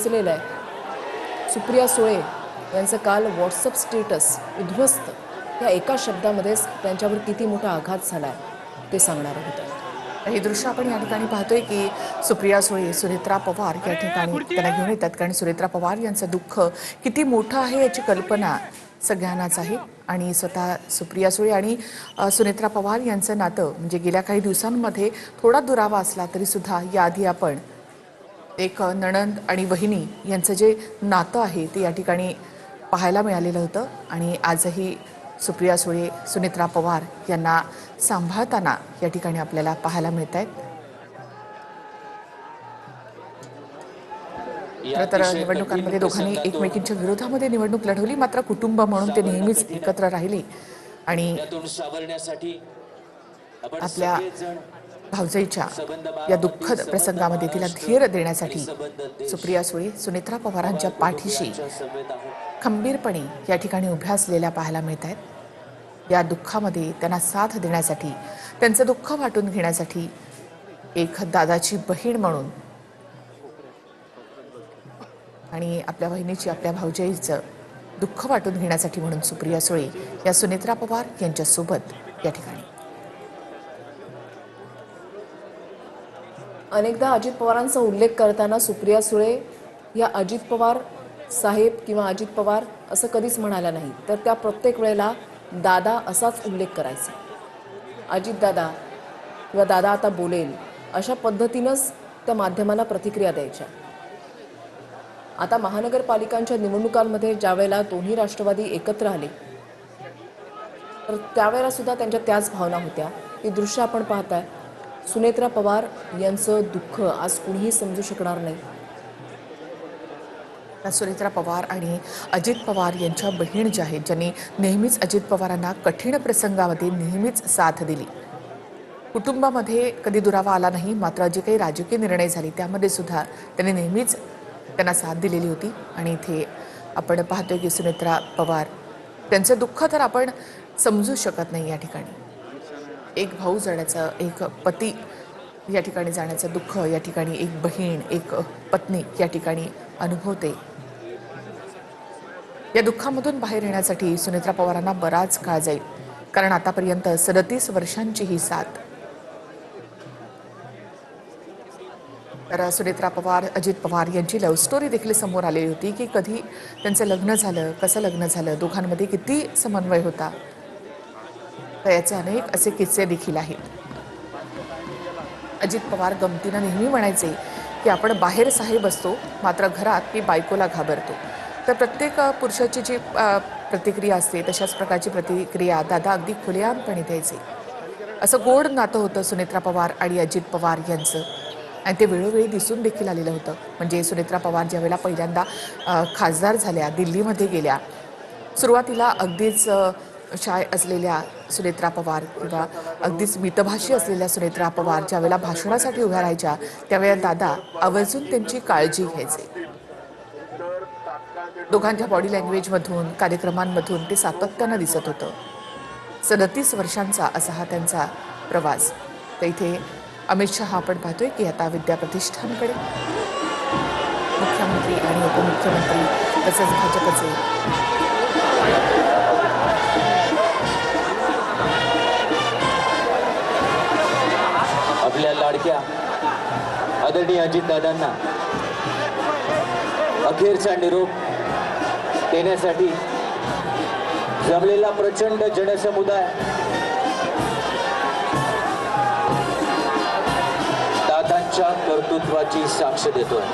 आहे. सुप्रिया सुळे यांचं काल व्हॉट्सअप स्टेटस उद्ध्वस्त या एका शब्दामध्येच त्यांच्यावर किती मोठा आघात झालाय ते सांगणार होतं. हे दृश्य आपण या ठिकाणी पाहतोय की सुप्रिया सुळे, सुनेत्रा पवार या ठिकाणी त्यांना घेऊन येतात, कारण सुनेत्रा पवार यांचं दुःख किती मोठं आहे याची कल्पना सगळ्यांनाच आहे. आणि स्वतः सुप्रिया सुळे आणि सुनेत्रा पवार यांचं नातं म्हणजे गेल्या काही दिवसांमध्ये थोडा दुरावा असला तरी सुद्धा याआधी आपण एक नणंद आणि वहिनी यांचं जे नातं आहे ते या ठिकाणी पाहायला मिळालेलं होतं. आणि आजही सुप्रिया सुळे, सुनेत्रा पवार यांना सांभाळताना या ठिकाणी आपल्याला पाहायला मिळत आहेत. तर निवडणुकांमध्ये दोघांनी एकमेकींच्या विरोधामध्ये निवडणूक लढवली, मात्र कुटुंब म्हणून ते नेहमीच एकत्र राहिले. आणि आपल्या भावजाईच्या या दुःखद प्रसंगामध्ये तिला धीर देण्यासाठी सुप्रिया सुळे सुनेत्रा पवारांच्या पाठीशी खंबीरपणे या ठिकाणी उभ्या असलेल्या पाहायला मिळत आहेत. या दुःखामध्ये त्यांना साथ देण्यासाठी, त्यांचं दुःख वाटून घेण्यासाठी एक दादाची बहीण म्हणून आणि आपल्या बहिणीची, आपल्या भाऊजाईचं दुःख वाटून घेण्यासाठी म्हणून सुप्रिया सुळे या सुनेत्रा पवार यांच्यासोबत या ठिकाणी. अनेकदा अजित पवारांचा उल्लेख करताना सुप्रिया सुळे या अजित पवार साहेब किंवा अजित पवार असं कधीच म्हणाल्या नाही, तर त्या प्रत्येक वेळेला दादा असाच उल्लेख करायचा. अजित दादा किंवा दादा आता बोलेल अशा पद्धतीनंच त्या माध्यमाला प्रतिक्रिया द्यायच्या. आता महानगरपालिकांच्या निवडणुकांमध्ये ज्या वेळेला दोन्ही राष्ट्रवादी एकत्र आले तर त्यावेळेला सुद्धा त्यांच्या त्याच भावना होत्या. ही दृश्य आपण पाहताय. सुनेत्रा पवार यांचं दुःख आज कुणीही समजू शकणार नाही. सुनेत्रा पवार आणि अजित पवार यांच्या बहीण ज्या आहेत, ज्यांनी नेहमीच अजित पवारांना कठीण प्रसंगामध्ये नेहमीच साथ दिली. कुटुंबामध्ये कधी दुरावा आला नाही, मात्र जे काही राजकीय निर्णय झाले त्यामध्ये सुद्धा त्यांनी नेहमीच त्यांना साथ दिलेली होती. आणि इथे आपण पाहतोय की सुनेत्रा पवार त्यांचं दुःख तर आपण समजू शकत नाही. या ठिकाणी एक भाऊ जाण्याचं, एक पती या ठिकाणी जाण्याचं दुःख या ठिकाणी एक बहीण, एक पत्नी या ठिकाणी अनुभवते. या दुःखामधून बाहेर येण्यासाठी सुनेत्रा पवारांना बराच काळ जाईल, कारण आतापर्यंत 37 वर्षांची ही साथ. तर सुनेत्रा पवार, अजित पवार यांची लव्ह स्टोरी देखील समोर आलेली होती की कधी त्यांचं लग्न झालं, कसं लग्न झालं, दोघांमध्ये किती समन्वय होता. तर याचे अनेक असे किस्से देखील आहेत. अजित पवार गमतीनं नेहमी म्हणायचे की आपण बाहेर साहेब असतो, मात्र घरात मी बायकोला घाबरतो. तर प्रत्येक पुरुषाची जी प्रतिक्रिया असते तशाच प्रकारची प्रतिक्रिया दादा अगदी खुलेआमपणे द्यायचे. असं गोड नातं होतं सुनेत्रा पवार आणि अजित पवार यांचं, आणि ते वेळोवेळी दिसून देखील आलेलं होतं. म्हणजे सुनेत्रा पवार ज्यावेळेला पहिल्यांदा खासदार झाल्या, दिल्लीमध्ये गेल्या, सुरुवातीला अगदीच शाय असलेल्या सुनेत्रा पवार किंवा अगदीच मितभाषी असलेल्या सुनेत्रा पवार ज्यावेळेला भाषणासाठी उभ्या राहायच्या त्यावेळेला दादा आवर्जून त्यांची काळजी घ्यायचे. दोघांच्या बॉडी लँग्वेजमधून, कार्यक्रमांमधून ते सातत्यानं दिसत होतं. 37 वर्षांचा असा हा त्यांचा प्रवास. तर इथे अमित शहा आपण पाहतोय की आता विद्याप्रतिष्ठानकडे मुख्यमंत्री आणि उपमुख्यमंत्री तसंच भाजपचे आपल्या लाडक्या आदरणीय अजितदादांना अखेरचा निरोप देण्यासाठी जमलेला प्रचंड जनसमुदाय दादांच्या कर्तृत्वाची साक्ष देतोय.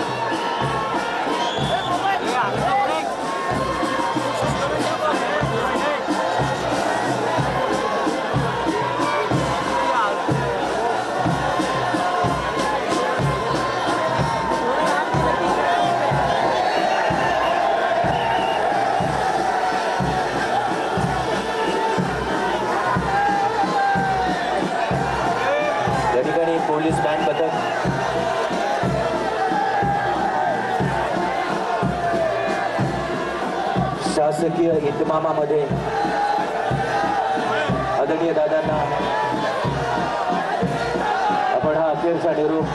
पोलीस बँड पथक, शासकीय इतमामामध्ये आदरणीय दादांना आपण हा अखेरचा निरोप